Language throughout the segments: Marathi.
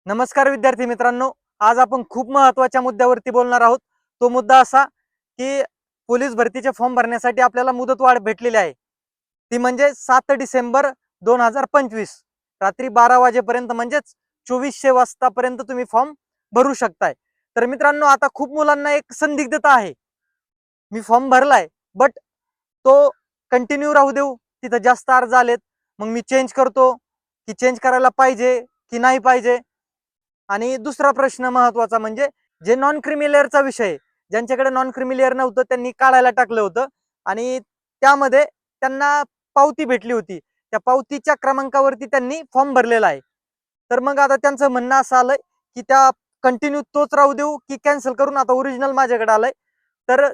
नमस्कार विद्यार्थी मित्रांनो, आज आपण खूप महत्त्वाच्या मुद्द्यावरती बोलणार आहोत. तो मुद्दा असा की पोलीस भरतीचे फॉर्म भरण्यासाठी आपल्याला मुदतवाढ भेटलेली आहे. ती म्हणजे 7 डिसेंबर 2025 रात्री 12 वाजेपर्यंत, म्हणजेच 2400 वाजतापर्यंत तुम्ही फॉर्म भरू शकताय. तर मित्रांनो, आता खूप मुलांना एक संदिग्धता आहे. मी फॉर्म भरलाय, बट तो कंटिन्यू राहू देऊ, तिथं जास्त अर्ज आलेत, मग मी चेंज करतो की चेंज करायला पाहिजे की नाही पाहिजे. आणि दुसरा प्रश्न महत्वाचा म्हणजे जे नॉन क्रिमिलेअरचा विषय आहे, ज्यांच्याकडे नॉन क्रिमिलेअर नव्हतं त्यांनी काढायला टाकलं होतं आणि त्यामध्ये त्यांना पावती भेटली होती. त्या पावतीच्या क्रमांकावरती त्यांनी फॉर्म भरलेला आहे. तर मग आता त्यांचं म्हणणं असं आलंय की त्या कंटिन्यू तोच राहू देऊ की कॅन्सल करून आता ओरिजिनल माझ्याकडे आलंय, तर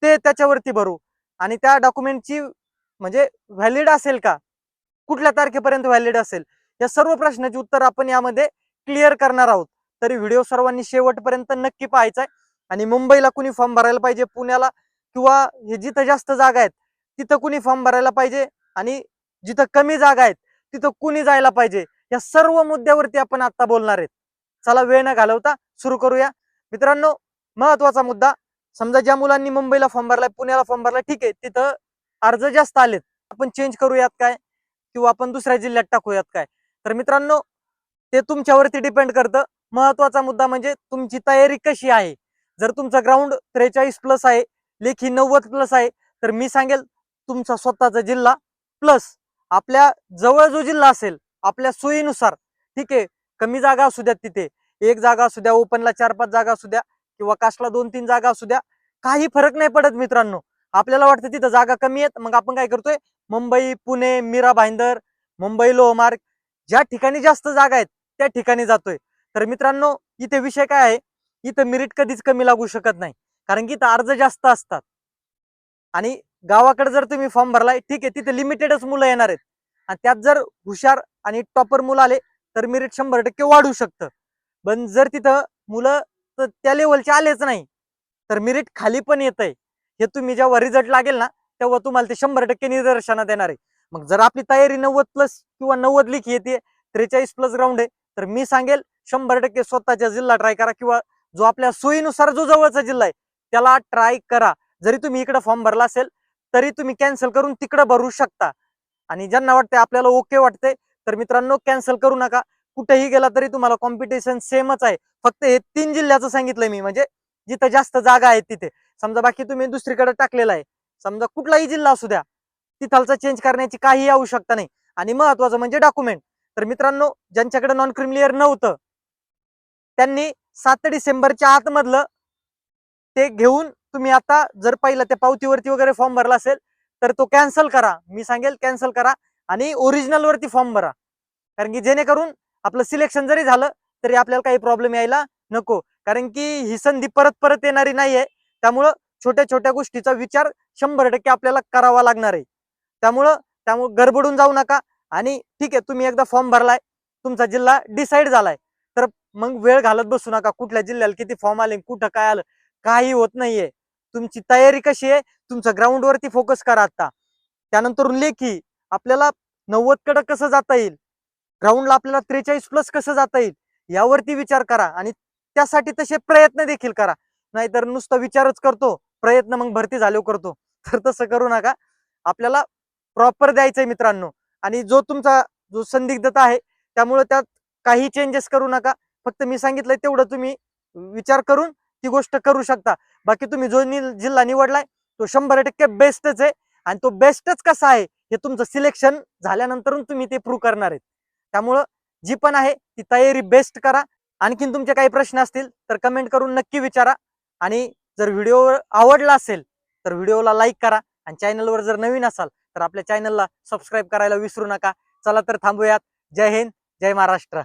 ते त्याच्यावरती भरू. आणि त्या डॉक्युमेंटची म्हणजे व्हॅलिड असेल का, कुठल्या तारखेपर्यंत व्हॅलिड असेल, या सर्व प्रश्नाची उत्तर आपण यामध्ये क्लिअर करणार आहोत. तरी व्हिडिओ सर्वांनी शेवटपर्यंत नक्की पाहायचा आहे. आणि मुंबईला कुणी फॉर्म भरायला पाहिजे, पुण्याला किंवा हे जिथं जास्त जागा आहेत तिथं कुणी फॉर्म भरायला पाहिजे, आणि जिथं कमी जागा आहेत तिथं कुणी जायला पाहिजे, या सर्व मुद्द्यावरती आपण आता बोलणार आहेत. चला वेळ न घालवता सुरू करूया. मित्रांनो, महत्वाचा मुद्दा, समजा ज्या मुलांनी मुंबईला फॉर्म भरलाय, पुण्याला फॉर्म भरलाय, ठीक आहे, तिथं अर्ज जास्त आलेत, आपण चेंज करूयात काय किंवा आपण दुसऱ्या जिल्ह्यात टाकूयात काय. तर मित्रांनो, ते तुमच्यावरती डिपेंड करतं. महत्वाचा मुद्दा म्हणजे तुमची तयारी कशी आहे. जर तुमचा ग्राउंड 43 प्लस आहे, लेखी 90 प्लस आहे, तर मी सांगेल तुमचा स्वतःचा जिल्हा प्लस आपल्या जवळ जो जिल्हा असेल आपल्या सोयीनुसार, ठीक आहे, कमी जागा असू द्या, तिथे एक जागा असू द्या, ओपनला 4-5 जागा असू द्या किंवा कास्टला 2-3 जागा असू द्या, काही फरक नाही पडत मित्रांनो. आपल्याला वाटतं तिथं जागा कमी आहेत, मग आपण काय करतोय, मुंबई, पुणे, मीरा भाईंदर, मुंबई लोहमार्ग, ज्या ठिकाणी जास्त जागा आहेत त्या ठिकाणी जातोय. तर मित्रांनो, इथे विषय काय आहे, इथं मेरिट कधीच कमी लागू शकत नाही, कारण की इथं अर्ज जास्त असतात. आणि गावाकडे जर तुम्ही फॉर्म भरलाय, ठीक आहे, तिथे लिमिटेडच मुलं येणार आहेत, आणि त्यात जर हुशार आणि टॉपर मुलं आले तर मेरिट 100% वाढू शकतं. पण जर तिथं मुलं त्या लेवलचे आलेच नाही, तर मेरिट खाली पण येतंय. हे तुम्ही जेव्हा रिझल्ट लागेल ना, तेव्हा तुम्हाला ते 100% निदर्शनात येणार आहे. मग जर आपली तयारी 90 प्लस किंवा 90 लिखी येते, 43 प्लस ग्राउंड आहे, तर मी सांगेल 100% स्वतःच्या जिल्हा ट्राय करा, किंवा जो आपल्या सोयीनुसार जो जवळचा जिल्हा आहे त्याला ट्राय करा. जरी तुम्ही इकडे फॉर्म भरला असेल तरी तुम्ही कॅन्सल करून तिकडे भरू शकता. आणि ज्यांना वाटते आपल्याला ओके वाटते, तर मित्रांनो कॅन्सल करू नका. कुठेही गेला तरी तुम्हाला कॉम्पिटिशन सेमच आहे. फक्त हे 3 जिल्ह्याचं सांगितलंय मी, म्हणजे जिथं जास्त जागा आहेत तिथे. समजा बाकी तुम्ही दुसरीकडे टाकलेला आहे, समजा कुठलाही जिल्हा असू द्या, तिथालचा चेंज करण्याची काही आवश्यकता नाही. आणि महत्वाचं म्हणजे डॉक्युमेंट. तर मित्रांनो, ज्यांच्याकडे नॉन क्रिमिलियर नव्हतं त्यांनी 7 डिसेंबरच्या आतमधलं ते घेऊन तुम्ही आता जर पहिला त्या पावतीवरती वगैरे फॉर्म भरला असेल तर तो कॅन्सल करा. मी सांगेल कॅन्सल करा आणि ओरिजिनल वरती फॉर्म भरा. कारण की जेणेकरून आपलं सिलेक्शन जरी झालं तरी आपल्याला काही प्रॉब्लेम यायला नको. कारण की ही संधी परत परत येणारी नाहीये. त्यामुळं छोट्या छोट्या गोष्टीचा विचार 100% आपल्याला करावा लागणार आहे. त्यामुळं त्यामुळे गडबडून जाऊ नका. आणि ठीक आहे, तुम्ही एकदा फॉर्म भरलाय, तुमचा जिल्हा डिसाईड झालाय, तर मग वेळ घालत बसू नका. कुठल्या जिल्ह्याला किती फॉर्म आले, कुठं काय आलं, काही होत नाहीये. तुमची तयारी कशी आहे, तुमचं ग्राउंड वरती फोकस करा आता. त्यानंतर लेखी आपल्याला 90 कडे कसं जाता येईल, ग्राउंडला आपल्याला 43 प्लस कसं जाता येईल, यावरती विचार करा. आणि त्यासाठी तसे प्रयत्न देखील करा. नाहीतर नुसता विचारच करतो, प्रयत्न मग भरती झाल्यावर करतो, तर तसं करू नका. आपल्याला प्रॉपर द्यायचंय मित्रांनो. आणि जो तुमचा जो संदिग्धता आहे त्यामुळे त्यात काही चेंजेस करू नका. फक्त मी सांगितलंय तेवढं तुम्ही विचार करून ती गोष्ट करू शकता. बाकी तुम्ही जो जिल्हा निवडलाय तो 100% बेस्टच आहे. आणि तो बेस्टच कसा आहे हे तुमचं सिलेक्शन झाल्यानंतर तुम्ही ते प्रूव्ह करणार आहेत. त्यामुळं जी पण आहे ती तयारी बेस्ट करा. आणखीन तुमचे काही प्रश्न असतील तर कमेंट करून नक्की विचारा. आणि जर व्हिडिओ आवडला असेल तर व्हिडिओला लाईक करा. आणि चॅनलवर जर नवीन असाल तर आपल्या चॅनलला सबस्क्राईब करायला विसरू नका. चला तर थांबूयात. जय हिंद, जय महाराष्ट्र.